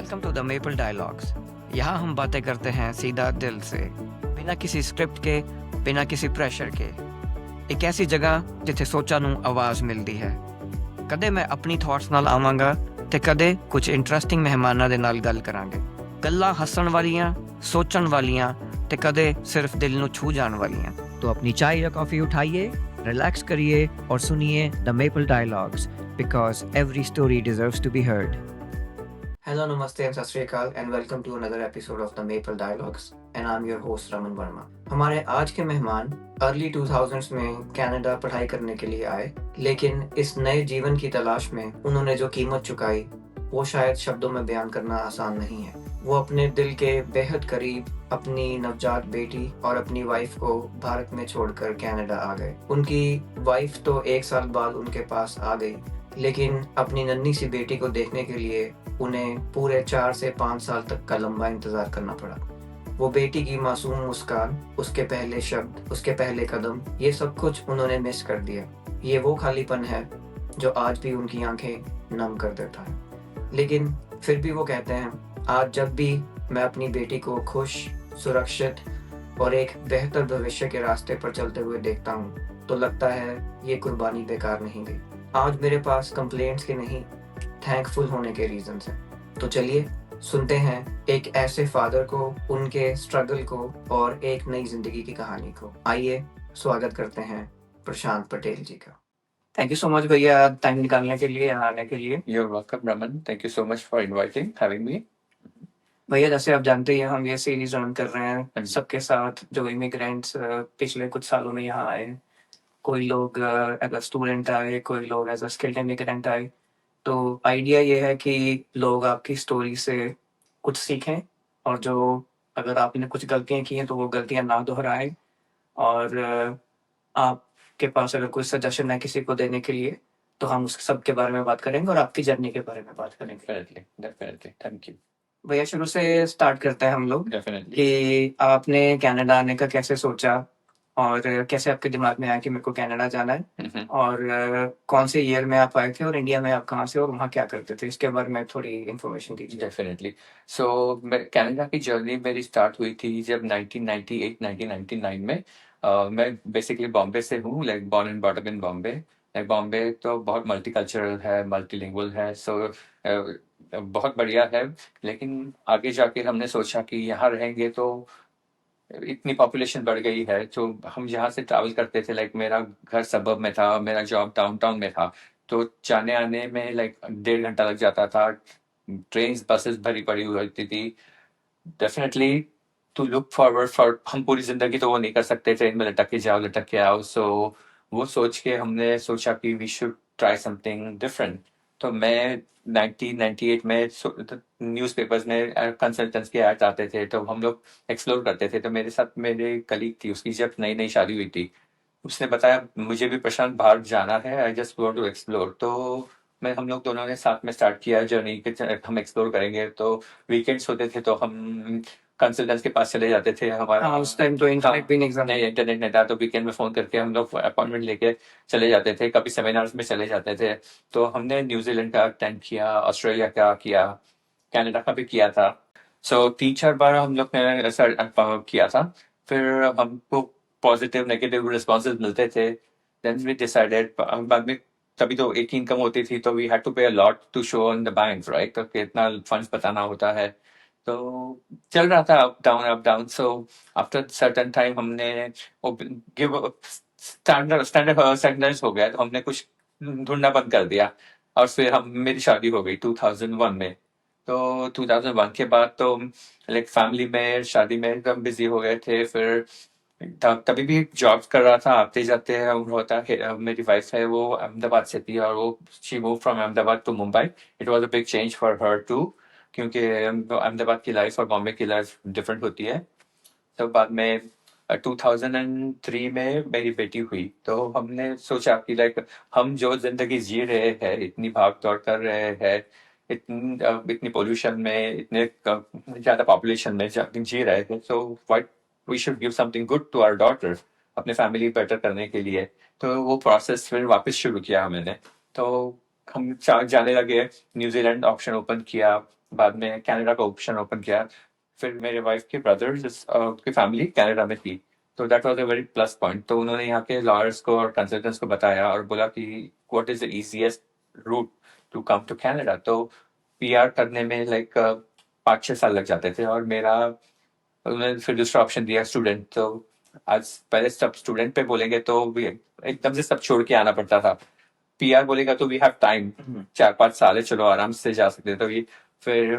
Welcome to the Maple Dialogues. यहाँ हम बातें करते हैं सीधा दिल से, बिना किसी स्क्रिप्ट के, बिना किसी प्रेशर के। एक ऐसी जगह जिथे सोचा नू आवाज़ मिलती है। कदे मैं अपनी थॉट्स नाल आवांगा ते कदे कुछ इंटरेस्टिंग मेहमानां दे नाल गल करांगे। गल्लां हसन वालियां, सोचण वालियां ते कदे सिर्फ दिल नू छू जाण वालियां। तो अपनी चाय या कॉफ़ी उठाइए, रिलैक्स करिए और सुनिए the Maple Dialogues, because every story deserves to be heard. Hello, Namaste and Sat Sri Akal and welcome to another episode of the Maple Dialogues and I'm your host Raman Verma। हमारे आज के मेहमान early 2000s में Canada पढ़ाई करने के लिए आए, लेकिन इस नए जीवन की तलाश में उन्होंने जो कीमत चुकाई वो शायद शब्दों में बयान करना आसान नहीं है। वो अपने दिल के बेहद करीब अपनी नवजात बेटी और अपनी वाइफ को भारत में छोड़कर कनाडा आ गए। उनकी वाइफ तो 1 साल बाद उनके पास आ गई, लेकिन अपनी नन्ही सी बेटी को देखने के लिए उन्हें पूरे 4 से 5 साल तक का लंबा इंतजार करना पड़ा। वो बेटी की मासूम मुस्कान, उसके पहले शब्द, उसके पहले कदम, ये सब कुछ उन्होंने मिस कर दिया। ये वो खालीपन है जो आज भी उनकी आंखें नम कर देता है। लेकिन फिर भी वो कहते हैं, आज जब भी मैं अपनी बेटी को खुश, सुरक्षित और एक बेहतर भविष्य के रास्ते पर चलते हुए देखता हूँ तो लगता है ये कुर्बानी बेकार नहीं गई। आज मेरे पास कंप्लेंट्स के नहीं, थैंकफुल होने के रीजंस हैं। तो चलिए सुनते हैं एक ऐसे फादर को, उनके स्ट्रगल को और एक नई जिंदगी की कहानी को। आइए स्वागत करते हैं प्रशांत पटेल जी का। थैंक यू सो मच भैया, टाइम निकालने के लिए, यहाँ आने के लिए। You're welcome, Raman. Thank you so much for having me. भैया जैसे आप जानते ही हैं, हम ये सीरीज रन कर रहे हैं जी। सबके साथ जो इमिग्रेंट्स पिछले कुछ सालों में यहाँ आए। कोई लोग एज अ स्टूडेंट आए, कोई लोग एज अ स्किल्ड इमिग्रेंट आए। तो आइडिया ये है कि लोग आपकी स्टोरी से कुछ सीखें और जो अगर आपने कुछ गलतियां की हैं तो वो गलतियां ना दोहराएं। और आपके पास अगर कोई सजेशन है किसी को देने के लिए तो हम उस सब के बारे में बात करेंगे और आपकी जर्नी के बारे में बात करेंगे। Definitely. Thank you. भैया शुरू से स्टार्ट करते हैं हम लोग Definitely. कि आपने कनाडा आने का कैसे सोचा और कैसे आपके दिमाग में आया कि मेरे को कनाडा जाना है, और कौन से ईयर में आप आए थे और इंडिया में आप कहाँ से और वहाँ क्या करते थे, इसके बारे में थोड़ी इन्फॉर्मेशन दीजिए। Definitely. So, कनाडा की जर्नी मेरी स्टार्ट हुई थी जब 1998-1999 में। मैं बेसिकली बॉम्बे से हूँ, like born and brought up in Bombay. Like Bombay तो बहुत मल्टीकल्चरल है, मल्टीलिंगुअल है, सो बहुत बढ़िया है। लेकिन आगे जाके हमने सोचा कि यहाँ रहेंगे तो इतनी पॉपुलेशन बढ़ गई है, तो हम यहाँ से ट्रैवल करते थे। लाइक मेरा घर सबब में था, मेरा जॉब डाउनटाउन में था, तो जाने आने में लाइक 1.5 घंटा लग जाता था। ट्रेन बसेस भरी पड़ी हुई होती थी। Definitely to look forward for, हम पूरी जिंदगी तो वो नहीं कर सकते ट्रेन में लटक के आओ। सो वो सोच के हमने सोचा कि we should try something different. तो मैं 1998 में न्यूज़पेपर्स में कंसल्टेंट्स के एड्स आते थे, तो हम लोग एक्सप्लोर करते थे। तो मेरे साथ मेरे कलीग थी, उसकी जब नई नई शादी हुई थी, उसने बताया मुझे भी प्रशांत बाहर जाना है, I just want to explore. तो हम लोग दोनों ने साथ में स्टार्ट किया जर्नी कि हम एक्सप्लोर करेंगे। तो वीकेंड्स होते थे तो हम कंसल्टेंट्स के पास चले जाते थे। हमारा उस टाइम तो इंटरनेट भी नहीं इंटरनेट नहीं था, तो वीकेंड में फोन करके हम लोग अपॉइंटमेंट लेके चले जाते थे, कभी सेमिनार्स में चले जाते थे। तो हमने न्यूजीलैंड का अटेंड किया, ऑस्ट्रेलिया का किया, कनाडा का भी किया था। सो 3-4 बार हम लोग ने ऐसा किया था। फिर हमको पॉजिटिव नेगेटिव रिस्पॉन्सेज मिलते थे। देन वी डिसाइडेड, बाद में तभी तो एक ही इनकम होती थी, तो we had to pay a lot to show on the bank, right? तो कितना फंड्स बताना होता है। तो चल रहा था up down up down. So after certain time हमने गिव स्टैंडर्ड्स हो गया, तो हमने कुछ ढूंढना बंद कर दिया। और फिर मेरी शादी हो गई 2001 में। तो 2001 के बाद तो लाइक फैमिली में, शादी में एकदम बिजी हो गए थे। फिर तभी भी जॉब कर रहा था, आते जाते हैं होता है। मेरी वाइफ है, वो अहमदाबाद से थी, और वो she move from Ahmedabad to Mumbai. It was a big change for her too, क्योंकि अहमदाबाद की लाइफ और बॉम्बे की लाइफ डिफरेंट होती है। तो बाद में 2003 में मेरी बेटी हुई, तो हमने सोचा कि लाइक हम जो जिंदगी जी रहे हैं, इतनी भाग दौड़ कर रहे हैं, इतनी पोल्यूशन में, इतने ज्यादा पॉपुलेशन में जी रहे थे, so what we should give something good to our daughter, अपने फैमिली बेटर करने के लिए। तो वो प्रोसेस फिर वापस शुरू किया मैंने। तो हम जाने लगे, न्यूजीलैंड ऑप्शन ओपन किया, बाद में कनाडा का ऑप्शन ओपन किया। फिर मेरे वाइफ के ब्रदर्स की फैमिली कनाडा में थी, तो that was a very plus point. तो उन्होंने यहाँ के लॉयर्स को और कंसल्टेंट्स को बताया और बोला कि what is the easiest route to come to Canada. तो पीआर करने में लाइक 5-6 साल लग जाते थे, और मेरा उन्होंने फिर दूसरा ऑप्शन दिया स्टूडेंट। तो आज पहले सब स्टूडेंट पे बोलेंगे तो भी एकदम से सब छोड़ के आना पड़ता था। पीआर बोलेगा तो वी हैव टाइम, 4-5 साल है, चलो आराम से जा सकते हैं। तो ये फिर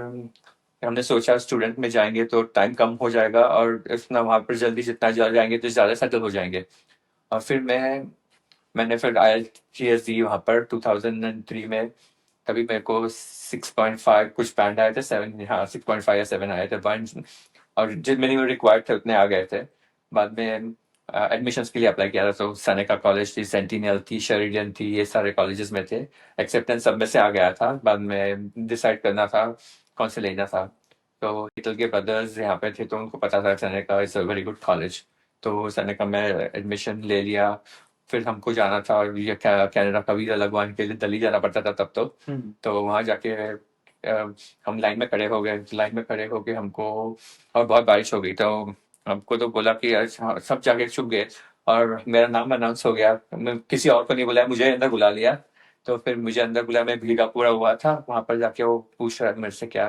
हमने सोचा स्टूडेंट में जाएंगे तो टाइम कम हो जाएगा, और इतना वहां पर जल्दी जितना जाएंगे तो ज्यादा सेटल हो जाएंगे। और फिर मैंने फिर IELTS दी वहां पर 2003 में। तभी मेरे को 6.5 कुछ बैंड आए थे, 7, हाँ 6.5 या 7 आए थे बैंड, और जितने मिनिमम रिक्वायर्ड थे उतने आ गए थे। बाद में एडमिशन्स के लिए अप्लाई किया था, तो सेनेका कॉलेज थी, सेंटिनल थी, शेरिडन थी, ये सारे कॉलेजेस में थे। एक्सेप्टेंस सब में से आ गया था। बाद में डिसाइड करना था कौन से लेना था। तो हिटल के ब्रदर्स यहाँ पे थे, तो उनको पता था Seneca is a very good college. तो सेनेका में एडमिशन ले लिया। फिर हमको जाना था, और ये कनाडा का वीजा लगवाने के लिए दिल्ली जाना पड़ता था तब तो वहाँ जाके हम लाइन में खड़े हो गए। लाइन में खड़े होके हमको, और बहुत बारिश हो गई, तो हमको तो बोला कि अच्छा, सब जाके चुप गए, और मेरा नाम अनाउंस हो गया। मैं किसी और को नहीं बुलाया, मुझे अंदर बुला लिया। तो फिर मुझे अंदर बुलाया, मैं भीगा पूरा हुआ था वहां पर। जाके वो पूछ रहा है मेरे से, क्या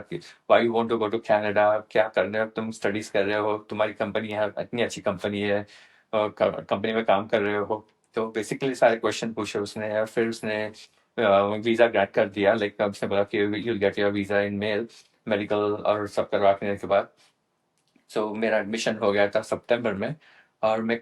why you want to go to Canada, क्या कर रहे हो तुम, स्टडीज कर रहे हो, तुम्हारी कंपनी है, इतनी अच्छी कंपनी है, और कंपनी में काम कर रहे हो। तो बेसिकली सारे क्वेश्चन पूछे उसने, और फिर उसने वीजा ग्रांट कर दिया। लाइक उसने बोला कि you'll get your visa in mail, medical और सब करवाने के बाद। सो मेरा एडमिशन हो गया था सितंबर में, और मैं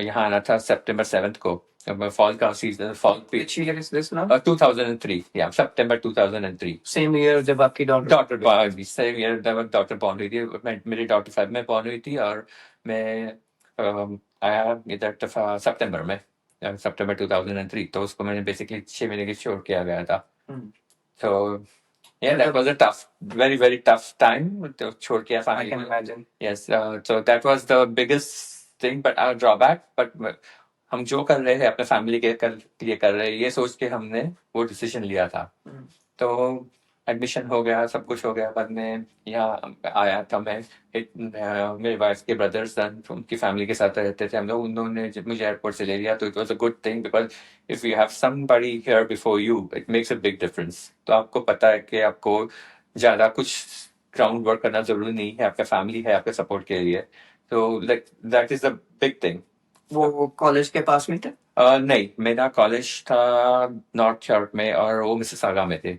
यहाँ आना था सितंबर 7 को। अब मैं फॉल का season, fall Which year is this now? 2003, या सितंबर 2003। Same year जब आपकी daughter daughter same year daughter born हुई थी। मेरी डॉटर 5 में बॉर्न हुई थी, और मैं आया इधर सितंबर में, सितंबर 2003। तो उसको मैंने बेसिकली 6 महीने की छोड़ के आ गया था। So yeah, that was a tough, very very tough time to छोड़ के I family can को। imagine. Yes, so that was the biggest thing, but our drawback. But हम जो कर रहे हैं अपने फैमिली के लिए कर रहे हैं, ये सोच के हमने वो डिसीजन लिया था। तो एडमिशन हो गया, सब कुछ हो गया। बाद में यहाँ आया था मैं। मेरे वाइफ के ब्रदर्स उनकी फैमिली के साथ रहते थे हम लोग। उन्होंने मुझे एयरपोर्ट से ले लिया, तो it was a good thing, because if you have somebody here before you, it makes a big difference. तो आपको पता है कि आपको ज्यादा कुछ ग्राउंड वर्क करना जरूरी नहीं है, आपका फैमिली है आपके सपोर्ट के लिए। तो like that is the big thing. वो कॉलेज के पास में थे? नहीं, मेरा कॉलेज था नॉर्थ यॉर्क में, और वो मिसिसागा में थे।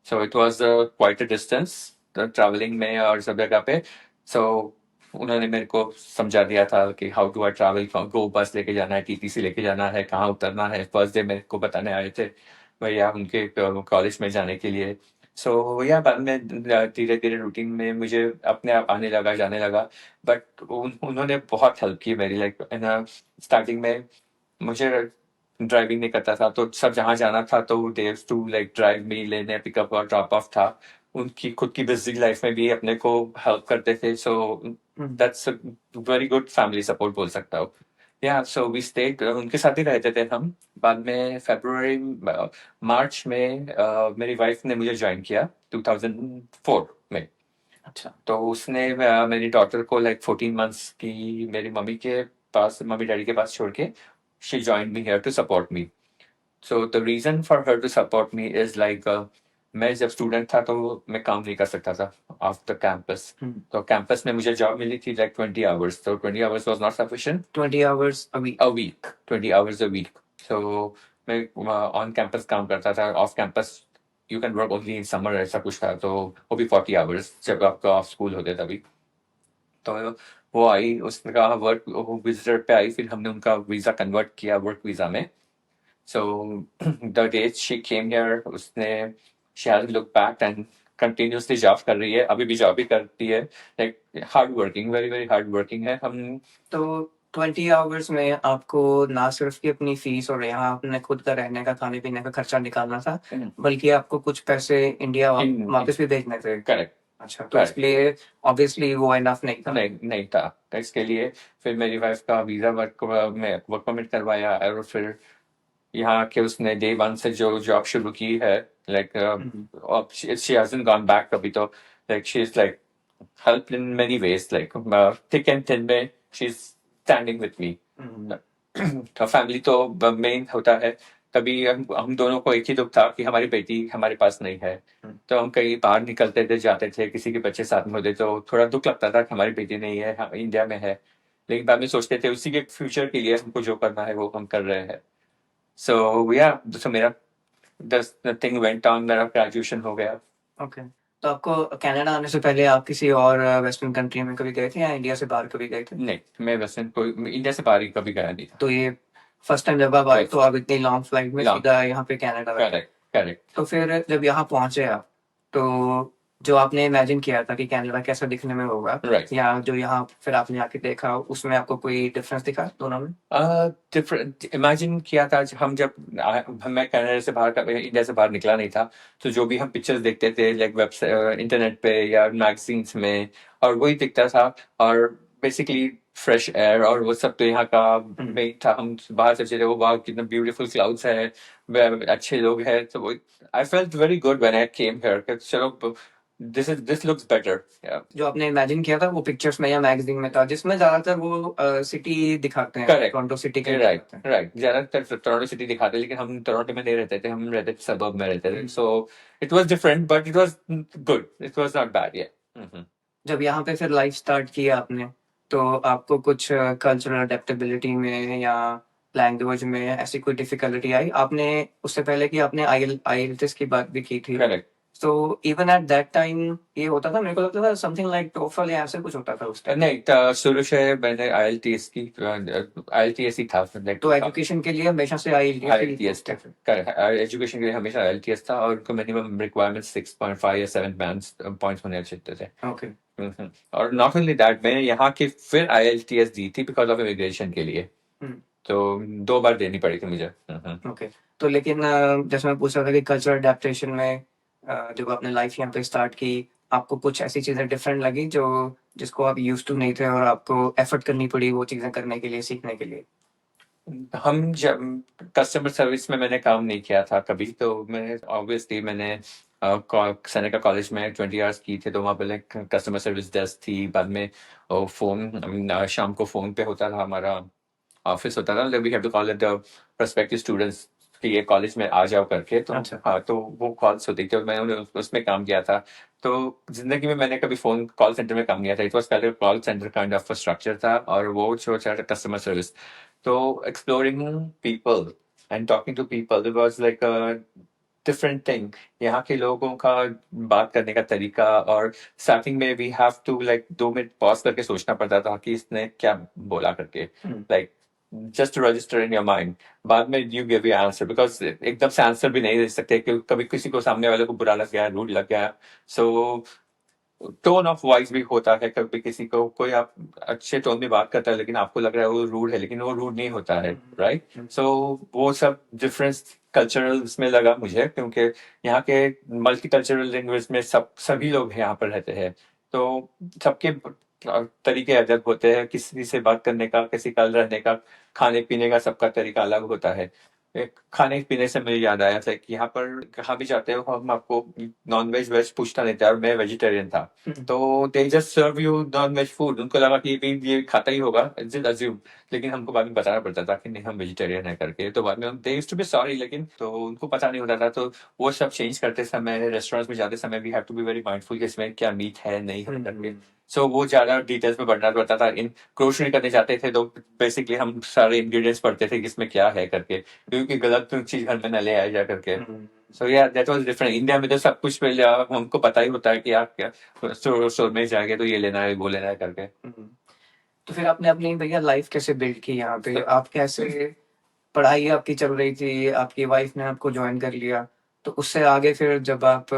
So it was quite a distance travelling में और सब जगह पे। सो उन्होंने मेरे को समझा दिया था कि हाउ टू आई ट्रैवल, गो बस लेके जाना है, टीटीसी लेके जाना है, कहाँ उतरना है। फर्स्ट डे मेरे को बताने आए थे भैया उनके कॉलेज में जाने के लिए। सो या बाद में धीरे धीरे रूटीन में मुझे अपने आप आने लगा, जाने लगा। बट उन्होंने बहुत हेल्प की मेरी। लाइक स्टार्टिंग में मुझे ड्राइविंग नहीं करता था, तो सब जहाँ जाना था तो दे टू लाइक ड्राइव मी, लेने पिकअप और ड्रॉप ऑफ था। उनकी खुद की बिजी लाइफ में भी अपने को हेल्प करते थे। So that's very good family support बोल सकता हूँ। या सो वी स्टेड, उनके साथ ही रहते थे हम। बाद में फरवरी मार्च में मेरी वाइफ ने मुझे ज्वाइन किया 2004 में। अच्छा। तो उसने मेरी डॉटर को लाइक 14 मंथ्स की मेरी मम्मी के पास, मम्मी डैडी के पास छोड़ के, she joined me here to support me. So the reason for her to support me is like मैं जब स्टूडेंट था तो मैं काम नहीं कर सकता था आफ्टर कैंपस। तो कैंपस में मुझे जॉब मिली थी लाइक 20 आवर्स, तो 20 hours was not sufficient. 20 hours a week. A week, 20 hours a week. So मैं ऑन कैंपस काम करता था, off campus you can work only in summer, ऐसा कुछ था। तो वो भी 40 आवर्स जब आपका ऑफ स्कूल होते तभी। तो वो आई, उसने कहा वर्क विजिटर पे आई, फिर हमने उनका वीजा कन्वर्ट किया वर्क वीजा में। So the day she came here, उसने she has look back and continuously job कर रही है, अभी भी जॉब ही करती है। Like hard working, very very hard working है। हम तो 20 आवर्स में आपको ना सिर्फ की अपनी फीस और यहाँ अपने खुद का रहने का, खाने पीने का खर्चा निकालना था, बल्कि आपको कुछ पैसे इंडिया वापस भी भेजने थे। करेक्ट। अच्छा, तो इसलिए ऑब्वियसली वो इनफ नहीं था। नहीं था। तो इसके लिए फिर मेरी वाइफ का वीजा वर्क परमिट करवाया, और फिर यहाँ के उसने डे वन से जो जॉब शुरू की है, like hmm, she hasn't gone back कभी तो, like she is like helped in many ways, like thick and thin में she's standing with me. हम्म, तो फैमिली तो मेन होता है। कभी हम दोनों को एक ही दुख था कि हमारी बेटी हमारे पास नहीं है। हम्म। तो हम कहीं बाहर निकलते थे, जाते थे, किसी के बच्चे साथ में होते तो थोड़ा दुख लगता था कि हमारी बेटी नहीं है, हम इंडिया में है। लेकिन बाद में सोचते थे उसी के फ्यूचर के लिए हमको जो करना है वो हम कर रहे हैं। सो या सो मेरा दस थिंग वेंट ऑन, मेरा ग्रेजुएशन हो गया। ओके। तो आपको कनाडा आने से पहले आप किसी और वेस्टर्न कंट्री में कभी गए थे या इंडिया से बाहर कभी गए थे? नहीं, मैं वेस्टर्न कोई इंडिया से बाहर ही कभी गया नहीं था। तो ये फर्स्ट टाइम जब आप आए तो आप इतनी लॉन्ग फ्लाइट में लॉन्ग, सीधा यहाँ पे कनाडा आ गए। Correct correct. तो फिर जब यहाँ पहुंचे आप, तो जो आपने इमेजिन किया था कि कनाडा कैसा दिखने में होगा, राइट। या जो यहाँ फिर आपने आके देखा, उसमें आपको कोई डिफरेंस दिखा दोनों में? डिफरेंट इमेजिन किया था हम जब मैं कनाडा से बाहर इंडिया से बाहर निकला नहीं था। तो जो भी हम पिक्चर्स देखते थे लाइक वेबसाइट, इंटरनेट पे या मैगजीन्स में, और वही दिखता था। और बेसिकली फ्रेश एयर और वो सब तो यहाँ का मेन था। हम बाहर से चले, वो वाह कितना ब्यूटीफुल क्लाउड्स है, अच्छे लोग हैं। तो वो I felt very good when I came here, चलो दिस लुक्स बेटर। जो आपने इमेजिन किया था वो पिक्चर्स में या मैगजीन में था, जिसमें ज्यादातर वो सिटी दिखाते हैं, करेक्ट, टोरंटो सिटी के राइट दिखाते हैं। राइट। ज्यादातर टोरंटो सिटी दिखाते, लेकिन हम टोरंटो में नहीं रहते थे, हम रहते थे सबर्ब में रहते थे। So it was different but it was good, it was not bad. या जब यहाँ पे फिर लाइफ स्टार्ट किया आपने, तो आपको कुछ कल्चरल अडेप्टेबिलिटी में या लैंग्वेज में ऐसी कोई डिफिकल्टी आई? आपने उससे पहले कि आपने आईएलटीएस की बात भी की थी, करेक्ट। तो इवन एट दैट टाइम ये होता था, मेरे को लगता था समथिंग लाइक टोफल या ऐसे कुछ होता था उस टाइम। नहीं, शुरू से मैंने आईएलटीएस की, आईएलटीएस ही था लाइक तो एजुकेशन के लिए हमेशा से आईएलटीएस ही आईएलटीएस था। थे? एजुकेशन के लिए हमेशा आईएलटीएस था, और उनको मिनिमम रिक्वायरमेंट 6.5 या 7 पॉइंट्स होने चाहिए थे। ओके। और नॉट ओनली दैट, मैंने यहाँ की फिर आईएलटीएस दी थी बिकॉज ऑफ इमिग्रेशन के लिए। तो 2 बार देनी पड़ी थी मुझे। ओके। तो लेकिन जैसे मैं पूछ रहा था कि कल्चरल अडेप्टेशन में जब आपने लाइफ यहाँ पे स्टार्ट की, आपको कुछ ऐसी चीजें डिफरेंट लगी जो जिसको आप यूज टू नहीं थे और आपको एफर्ट करनी पड़ी वो चीजें करने के लिए, सीखने के लिए? हम जब कस्टमर सर्विस में मैंने काम नहीं किया था कभी, तो मैं ऑब्वियसली मैंने सेनेका कॉलेज में 20 आवर्स की थे। तो वहाँ पे लाइक कस्टमर सर्विस डेस्क थी। बाद में फोन, शाम को फोन पे होता था, हमारा ऑफिस होता था, we have to call the prospective students कि ये कॉलेज में आ जाओ करके। तो अच्छा। हाँ, तो वो कॉल्स होती थी और मैंने उसमें काम किया था। तो जिंदगी में मैंने कभी फोन कॉल सेंटर में काम किया था। इट वाज पहले call centre kind of structure था, और वो जो कस्टमर सर्विस। तो exploring people and talking to people, it was like a different thing. यहाँ के लोगों का बात करने का तरीका, और स्टार्टिंग में we have to like 2 minute pause करके सोचना पड़ता था कि इसने क्या बोला करके, like just to register in your mind. बाद में you give your answer, because एकदम से आंसर भी नहीं दे सकते क्योंकि कभी किसी को सामने वाले को बुरा लग गया, रूड लग गया। सो टोन ऑफ वॉइस भी होता है। कभी किसी को कोई आप अच्छे टोन में बात करता है लेकिन आपको लग रहा है वो रूड है, लेकिन वो रूड नहीं होता है, राइट। सो वो सब डिफरेंस कल्चरल में लगा मुझे, क्योंकि यहाँ के मल्टी कल्चरल लैंग्वेज में सभी लोग यहाँ पर रहते हैं। तो सबके तरीके अलग होते हैं, किसी से बात करने का, किसी का रहने का, खाने पीने का, सबका तरीका अलग होता है। खाने पीने से मुझे याद आया था कि यहाँ पर कहाँ भी जाते हो हम आपको नॉन वेज वेज पूछता नहीं था, और मैं वेजिटेरियन था। तो they just serve you non veg food. उनको लगा कि ये खाता ही होगा, अज्यूम। लेकिन हमको बाद में बताना पड़ता था कि नहीं, हम वेजिटेरियन है करके। तो बाद में they used to be sorry, लेकिन तो उनको पता नहीं होता था। तो वो सब चेंज करते समय, रेस्टोरेंट्स में जाते समय we have to be very mindful कि इसमें क्या मीट है, नहीं है करके। सो वो ज्यादा डिटेल्स में बढ़ना पड़ता था। इन ग्रोसरी करने जाते थे तो बेसिकली हम सारे इंग्रेडिएंट्स पढ़ते थे कि इसमें क्या है करके, क्योंकि गलत चीज घर में न ले आया जा करके। सो या दैट वाज डिफरेंट। इंडिया में तो सब कुछ पहले हमको पता ही होता है कि आप क्या स्टोर में जाएंगे तो ये लेना है, वो लेना है करके। तो फिर आपने अपनी भैया लाइफ कैसे बिल्ड की यहाँ पे? आप कैसे, पढ़ाई आपकी चल रही थी, आपकी वाइफ ने आपको ज्वाइन कर लिया, तो उससे आगे फिर जब आप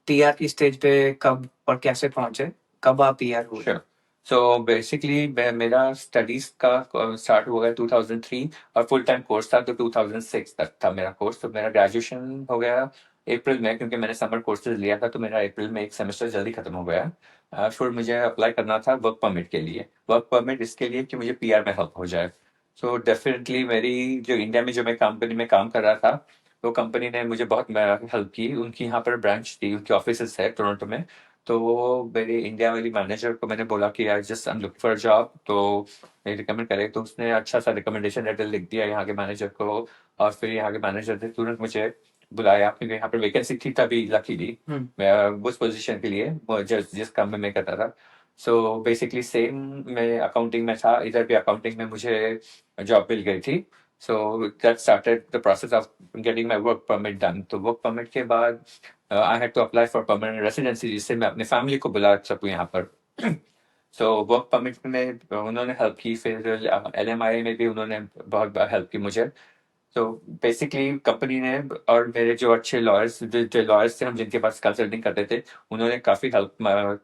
पीआर की स्टेज पे कब और कैसे पहुंचे, कब आप पीआर हुए? Sure. सो बेसिकली मेरा स्टडीज का स्टार्ट हो गया 2003, और फुल टाइम कोर्स था तो 2006 तक था मेरा कोर्स। तो मेरा ग्रेजुएशन हो गया अप्रैल में, क्योंकि मैंने समर कोर्सेज लिया था। तो मेरा अप्रैल में एक सेमेस्टर जल्दी खत्म हो गया। फिर मुझे अप्लाई करना था वर्क परमिट के लिए। वर्क परमिट इसके लिए कि मुझे पीआर में हेल्प हो जाए। सो डेफिनेटली मेरी जो इंडिया में जो मैं कंपनी में काम कर रहा था, वो कंपनी ने मुझे बहुत हेल्प की। उनकी यहाँ पर ब्रांच थी, उनकी ऑफिस है टोरंटो में। तो मेरे इंडिया वाली मैनेजर को मैंने बोला कि I just I am looking for job, तो मेरी रिकमेंड करे। तो उसने अच्छा सा रिकमेंडेशन लेटर लिख दिया यहाँ के मैनेजर को, और फिर यहाँ के मैनेजर ने तुरंत मुझे बुलाया, क्योंकि यहाँ पर वैकेंसी थी तभी लकीली मैं उस पोजीशन के लिए, वो जिस काम में मैं करता था। सो बेसिकली सेम मैं अकाउंटिंग में था, इधर भी अकाउंटिंग में मुझे जॉब मिल गई थी। So that started the process of getting my work permit done. तो वर्क परमिट के बाद I had to apply for permanent residency, जिससे मैं अपनी फैमिली को बुला सकूँ यहाँ पर। सो वर्क परमिट में उन्होंने हेल्प की, फिर LMI में भी उन्होंने बहुत हेल्प की मुझे। तो बेसिकली कंपनी ने, और मेरे जो अच्छे लॉयर्स, जो लॉयर्स थे हम जिनके पास कंसल्टिंग करते थे, उन्होंने काफ़ी हेल्प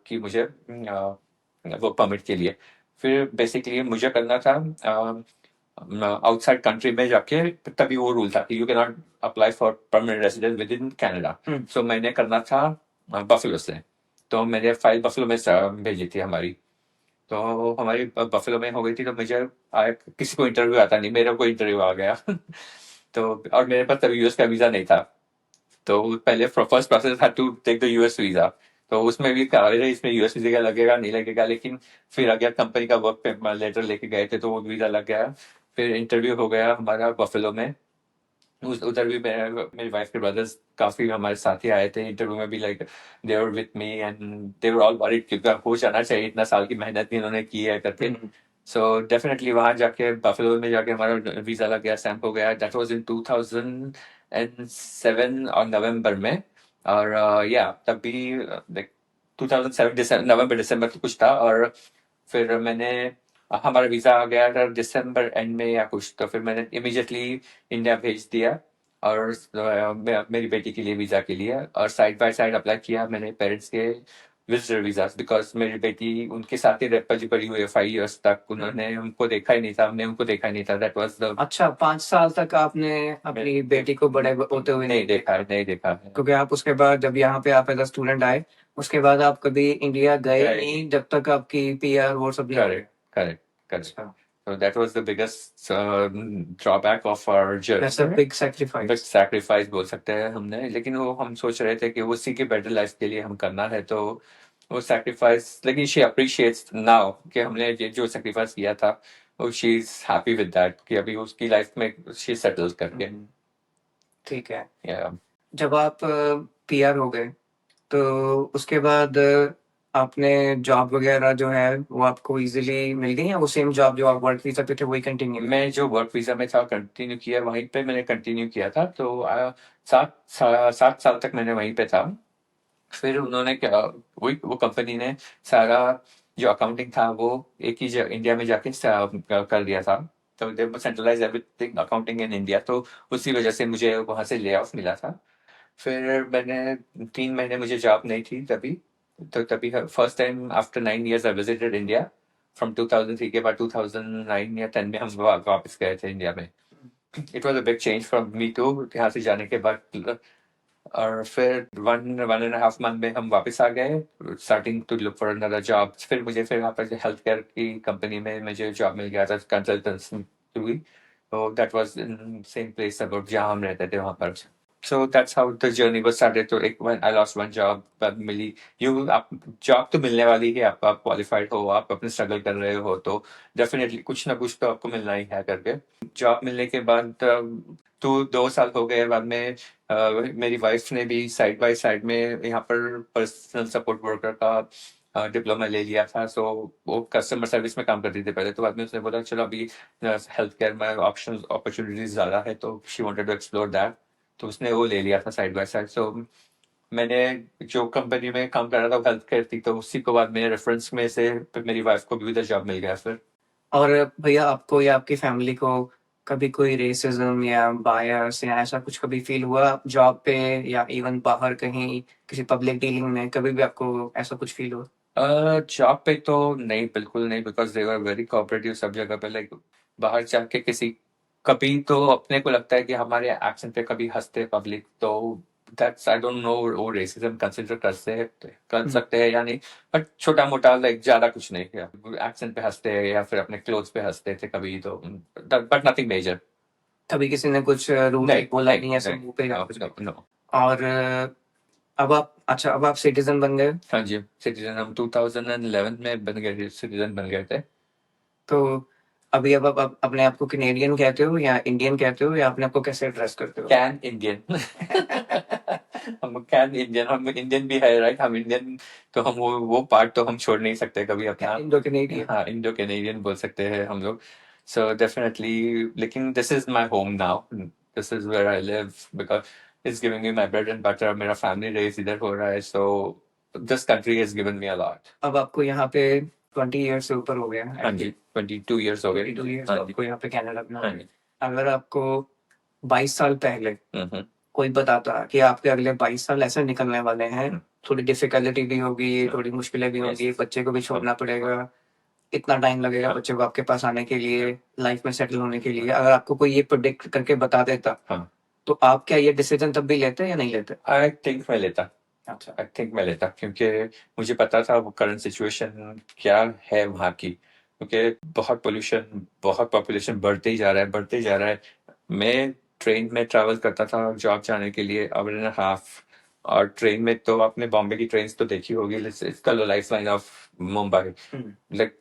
की मुझे वर्क परमिट के लिए। फिर बेसिकली मुझे करना था आउटसाइड कंट्री में जाके, तभी वो रूल था कि you can not apply for permanent residence within Canada. So मैंने करना था बफेलो से। तो मैंने फाइल बफेलो में भेजी थी हमारी। तो हमारी बफेलो में हो गई थी। तो मुझे किसी को इंटरव्यू आता नहीं, मेरे को इंटरव्यू आ गया। तो और मेरे पास तभी यूएस का वीजा नहीं था। तो पहले first process had to take the US visa. तो उसमें भी कहा अरे इसमें यूएस वीजा लगेगा नहीं लगेगा, लेकिन फिर अगर कंपनी का वर्क पे लेटर लेके गए थे तो वो वीजा लग गया। फिर इंटरव्यू हो गया हमारा बफेलो में। उधर भी मेरी वाइफ के ब्रदर्स काफी हमारे साथ ही आए थे इंटरव्यू में भी, like they were with me and they were all worried, क्योंकि हो जाना चाहिए, इतना साल की मेहनत भी इन्होंने की है करके। सो डेफिनेटली वहां जाके बफेलो में जाके हमारा वीजा लग गया, स्टैम्प हो गया। दैट वाज इन 2007 और नवंबर में। और या तभी लाइक 2007 नवंबर दिसंबर तो कुछ था। और फिर मैंने हमारा वीजा आ गया था दिसंबर एंड में या कुछ, तो फिर मैंने इमीडिएटली इंडिया भेज दिया। और मेरी बेटी के लिए वीजा के लिए, और साइड बाय साइड अप्लाई किया मैंने पेरेंट्स के विजिटर वीजा, बिकॉज मेरी बेटी उनके साथ ही पली बड़ी हुई है 5 इयर्स तक। उन्होंने हमको देखा ही नहीं था, हमने उनको देखा ही नहीं था। दैट वाज द अच्छा, 5 साल तक आपने अपनी बेटी को बड़े होते हुए नहीं देखा है, नहीं देखा है। क्योंकि आप उसके बाद जब यहाँ पे आप एज स्टूडेंट आए, उसके बाद आप कभी इंडिया गए गए नहीं जब तक आपकी PR वो सब नहीं correct correct correct. So that was the biggest drawback of our journey. That's a big Big sacrifice. sacrifice बोल सकते हैं हमने, लेकिन वो हम सोच रहे थे कि वो उसी की बेटर लाइफ के लिए हम करना है। तो वो sacrifice, लेकिन she appreciates now कि हमने जो sacrifice किया था, वो she is happy with that कि अभी उसकी लाइफ में she settles करके। ठीक है। Yeah. जब आप PR हो गए तो उसके बाद आपने जॉब वगैरह जो है वो आपको इजीली मिल गई, या वो सेम जॉब जो आप वर्क वीजा पे थे वही कंटिन्यू? मैं जो वर्क वीजा में था कंटिन्यू किया, वहीं पे मैंने कंटिन्यू किया था। तो 7 साल तक मैंने वहीं पे था। फिर उन्होंने क्या, वही वो कंपनी ने सारा जो अकाउंटिंग था वो एक ही इंडिया में जाके कर दिया था। तो they centralise everything accounting in India. तो उसी वजह से मुझे वहां से ले ऑफ मिला था। फिर मैंने 3 महीने मुझे जॉब नहीं थी तभी। तो तभी first time after 9 years I visited India. From 2003 के बाद 2009 या 10 में हम वापस गए थे इंडिया में। It was a big change from me too, यहाँ से जाने के बाद। और फिर 1.5 मंथ में हम वापस आ गए, starting to look for another job. फिर मुझे फिर वहाँ पर हेल्थ केयर की कंपनी में मुझे जॉब मिल गया था कंसल्टेंसी हुई। तो that was in same place about जहाँ हम रहते थे वहाँ पर। So that's how the journey was started. तो एक आई लॉस्ट वन जॉब, तब मिली। आप जॉब तो मिलने वाली है, आप क्वालिफाइड हो, आप अपने स्ट्रगल कर रहे हो, तो डेफिनेटली कुछ ना कुछ तो आपको मिलना ही है करके। जॉब मिलने के बाद तो 2 साल हो गए। बाद में मेरी वाइफ ने भी साइड बाय साइड में यहाँ पर पर्सनल सपोर्ट वर्कर का डिप्लोमा ले लिया था। सो वो कस्टमर सर्विस में काम करती थी पहले। तो बाद में उसने बोला चलो अभी हेल्थ केयर में ऑप्शन अपॉर्चुनिटीज ज़्यादा है, तो she wanted to explore that. तो उसने वो ले लिया था साइड बाय साइड। सो मैंने जो कंपनी में काम कर रहा था वो हेल्थ केयर थी, तो उसी को बाद मेरे रेफरेंस में से मेरी वाइफ को भी उधर जॉब मिल गया फिर। और भैया आपको या आपकी फैमिली को कभी कोई रेसिज्म या बायस या ऐसा कुछ कभी फील हुआ जॉब पे, या इवन बाहर कहीं किसी पब्लिक डीलिंग में कभी भी आपको ऐसा कुछ फील हुआ? जॉब पे तो नहीं, बिल्कुल नहीं, because they were very cooperative सब जगह पे। लाइक बाहर जाके किसी, कभी तो अपने को लगता है कि हमारे एक्शन पे कभी हंसते पब्लिक, तो दैट्स आई डोंट नो वो रेसिज्म कंसिडर कर सकते हैं या नहीं, बट छोटा मोटा लाइक ज्यादा कुछ नहीं किया, एक्सेंट पे हंसते हैं या फिर अपने क्लोथ्स पे हंसते थे कभी तो, बट नथिंग मेजर। कभी किसी ने कुछ रूड नहीं बोला नहीं नहीं ऐसे नहीं मुंह पे या नो कुछ नो भी? नो। और अब आप सिटीजन बन गए, हाँ जी, सिटीजन हम 2011 में बन गए थे, सिटीजन बन गए थे। तो अभी अब आप अपने आप को कैनेडियन कहते हो या इंडियन कहते हो, या अपने आप को कैसे एड्रेस करते हो? कैन इंडियन हम कैन इंडियन, हम इंडियन भी है राइट, हम इंडियन, तो हम वो पार्ट तो हम छोड़ नहीं सकते कभी अपना। Indo Canadian. हाँ, इंडो कैनेडियन बोल सकते हैं हम लोग। सो डेफिनेटली, लेकिन this is my home now, this is where I live because it's giving me my bread and butter, मेरा फैमिली रेस इधर हो रहा है, so this country has given me a lot. अब आपको यहाँ पे 20 ईयर्स से ऊपर हो गया है। हाँ जी, 22 ईयर्स हो गए। 22 ईयर्स हाँ जी, आपको यहाँ पे कनाडा में हो हाँ गए। जी। अगर आपको 22 साल पहले हम्म, कोई बताता कि आपके अगले 22 साल ऐसे निकलने वाले हैं, थोड़ी डिफिकल्टी भी होगी, थोड़ी मुश्किलें भी होंगी, बच्चे को भी छोड़ना पड़ेगा, इतना टाइम लगेगा बच्चे को आपके पास आने के लिए, लाइफ में सेटल होने के लिए, अगर आपको कोई ये प्रोडिक्ट करके बता देता, हाँ, तो आप क्या ये डिसीजन तब भी लेते या नहीं लेते? आई थिंक मैं लेता, अच्छा। आई थिंक मैं लेता, क्योंकि मुझे पता था वो करंट सिचुएशन क्या है वहाँ की, क्योंकि बहुत पोल्यूशन, बहुत पॉपुलेशन बढ़ते ही जा रहा है, बढ़ते ही जा रहा है। मैं ट्रेन में ट्रैवल करता था जॉब जाने के लिए, आवर एंड हाफ, और ट्रेन में तो आपने बॉम्बे की ट्रेन तो देखी होगी, इसका life line of Mumbai, like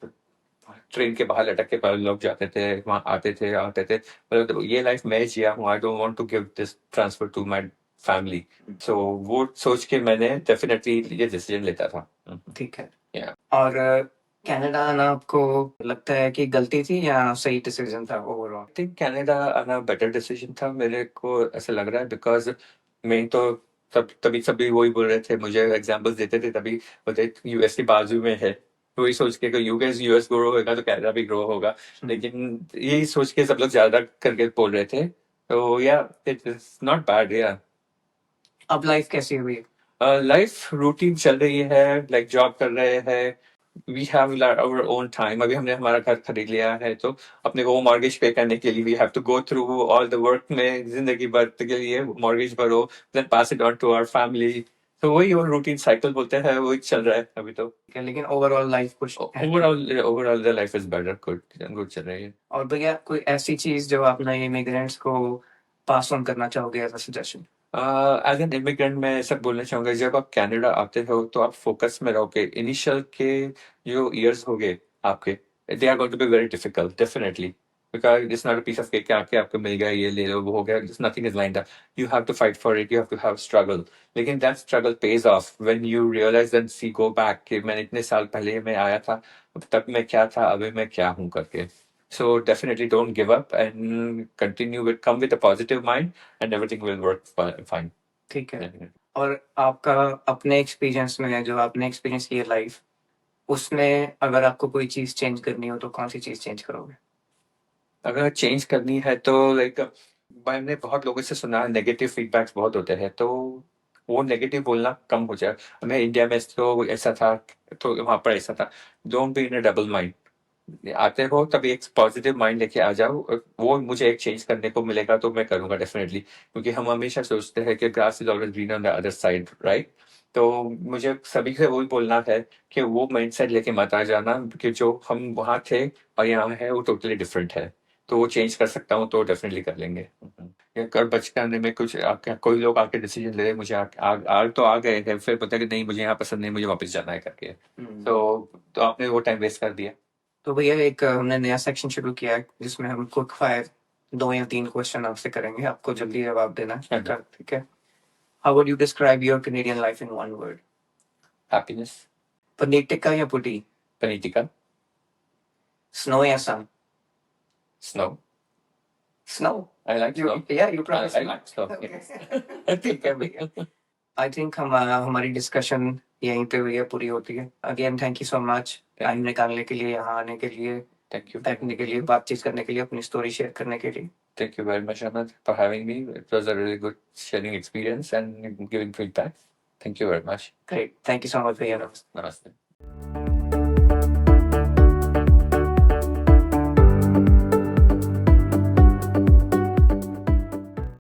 train के बाहर लटक के पर लोग जाते थे, वहां आते थे, मतलब ये लाइफ मैं जिया हूँ, I don't want to give this transfer to my family. So वो सोच के मैंने डेफिनेटली ये डिसीजन लेता था। ठीक है। Yeah. और कनाडा आना आपको लगता है कि गलती थी या सही डिसीजन था ओवरऑल? आई थिंक कनाडा आना बेटर डिसीजन था, मेरे को ऐसा लग रहा है, बिकॉज मैं तो तभी सभी वही बोल रहे थे, मुझे एग्जांपल्स देते थे, तभी बोलते यूएस के बाजू में है, तो वही सोच के यूएस ग्रो होगा तो कनाडा भी ग्रो होगा, लेकिन यही सोच के सब लोग ज्यादा करके बोल रहे थे, तो या इट इज नॉट बैड। या अब लाइफ कैसी हुई? लाइफ रूटीन चल रही है, लाइक जॉब कर रहे हैं, we have our own time, अभी हमने हमारा घर खरीद लिया है, तो अपने को मॉर्गेज पे करने के लिए we have to go through all the work में, जिंदगी भर के लिए मॉर्गेज भरो, then pass it on to our family, तो वही वो रूटीन साइकिल बोलते हैं, वही चल रहा है अभी तो। लेकिन ओवरऑल लाइफ कुछ overall the life is better, good good चल रही है। और भैया कोई ऐसी चीज जो आप नए इमिग्रेंट्स को पास ऑन करना चाहोगे as a suggestion? As an immigrant मैं ऐसा बोलना चाहूंगा, जब आप कनाडा आते हो तो आप फोकस में रहोगे, इनिशियल के जो ईयर्स होंगे आपके, they are going to be very difficult definitely, because it's not a piece of cake आके आपको मिल गया, ये ले लो, वो हो गया, nothing is lined up, you have to fight for it, you have to have struggle, लेकिन that struggle pays off when you realise and see go back कि मैंने इतने साल पहले मैं आया था, तब मैं क्या था, अभी मैं क्या हूँ करके। So definitely don't give up and continue with, come with a positive mind and everything will work fine. ठीक है। और आपका अपने एक्सपीरियंस में जो आपने एक्सपीरियंस किया लाइफ, उसमें अगर आपको कोई चीज चेंज करनी हो तो कौन सी चीज चेंज करोगे? अगर चेंज करनी है तो लाइक, मैंने बहुत लोगों से सुना है नेगेटिव फीडबैक्स बहुत होते हैं, तो वो नेगेटिव बोलना कम हो जाए। मैं इंडिया में तो ऐसा था, तो वहां पर ऐसा था, don't be in a double mind, आते हो तभी एक पॉजिटिव माइंड लेके आ जाओ, वो मुझे एक चेंज करने को मिलेगा तो मैं करूंगा डेफिनेटली, क्योंकि हम हमेशा सोचते हैं कि grass is always green on the other side, right, तो मुझे सभी से वही बोलना है कि वो माइंडसेट लेके मत आ जाना, कि जो हम वहां थे और यहाँ है वो टोटली डिफरेंट है, तो वो चेंज कर सकता हूँ तो डेफिनेटली कर लेंगे। या कर बचकाने में कुछ कोई लोग आके डिसीजन ले रहे, मुझे तो आ गए थे, फिर पता कि नहीं मुझे यहाँ पसंद नहीं, मुझे वापस जाना है करके, तो आपने वो टाइम वेस्ट कर दिया। तो भैया एक हमने नया सेक्शन शुरू किया है जिसमें हम क्विक फायर 2 या 3 क्वेश्चन आपसे करेंगे, आपको जल्दी जवाब देना है, ठीक है? How would you describe your Canadian life in one word? Happiness. Paneer tikka या पुटी? पनीर टिक्का। स्नो या sun? Snow. Snow. I like snow. Yeah, you prefer I snow. Like snow. Okay. ठीक है भैया। आई थिंक हमारी डिस्कशन यहीं पे भैया पूरी होती है। Again thank you so much time निकालने के लिए, यहाँ आने के लिए, थैंक यू। बैठने के लिए, बातचीत करने के लिए, अपनी स्टोरी शेयर करने के लिए। Thank you very much, Ahmed, for having me. It was a really good sharing experience and giving feedback. Thank you very much. Great, thank you so much भैया। Namaste.